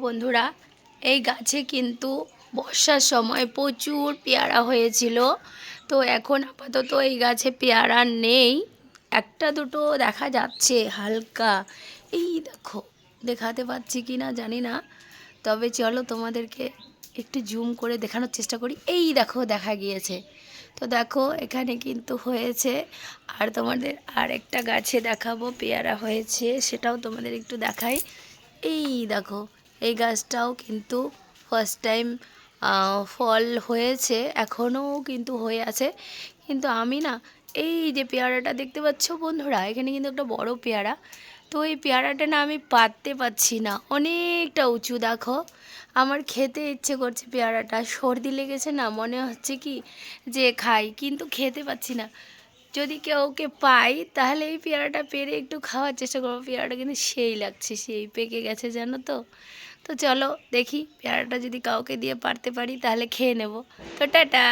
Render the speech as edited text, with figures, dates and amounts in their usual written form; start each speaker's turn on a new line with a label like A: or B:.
A: বন্ধুরা, এই গাছে কিন্তু বর্ষার সময় প্রচুর পেয়ারা হয়েছিল। তো এখন আপাতত এই গাছে পেয়ারা নেই, একটা দুটো দেখা যাচ্ছে হালকা। এই দেখো, দেখাতে পাচ্ছি কি না জানি না, তবে চলো তোমাদেরকে একটু জুম করে দেখানোর চেষ্টা করি। এই দেখো, দেখা গিয়েছে। তো দেখো এখানে কিন্তু হয়েছে। আর তোমাদের আরেকটা গাছে দেখাবো পেয়ারা হয়েছে, সেটাও তোমাদের একটু দেখাই। এই দেখো, এই গাছটাও কিন্তু ফার্স্ট টাইম ফল হয়েছে, এখনও কিন্তু হয়ে আছে। কিন্তু আমি না, এই যে পেয়ারাটা দেখতে পাচ্ছ বন্ধুরা, এখানে কিন্তু একটা বড় পেয়ারা। তো এই পেয়ারাটা না আমি পারতে পারছি না, অনেকটা উঁচু। দেখো, আমার খেতে ইচ্ছে করছে পেয়ারাটা, সর্দি লেগেছে না, মনে হচ্ছে কি যে খাই, কিন্তু খেতে পাচ্ছি না। যদি কাউকে পাই তাহলে এই পেয়ারাটা পেরে একটু খাওয়ার চেষ্টা করবো। পেয়ারাটা কিন্তু সেই লাগছে, সেই পেকে গেছে জানো তো। তো চলো দেখি, পেয়ারাটা যদি কাউকে দিয়ে পারতে পারি তাহলে খেয়ে নেব। তো টাটা।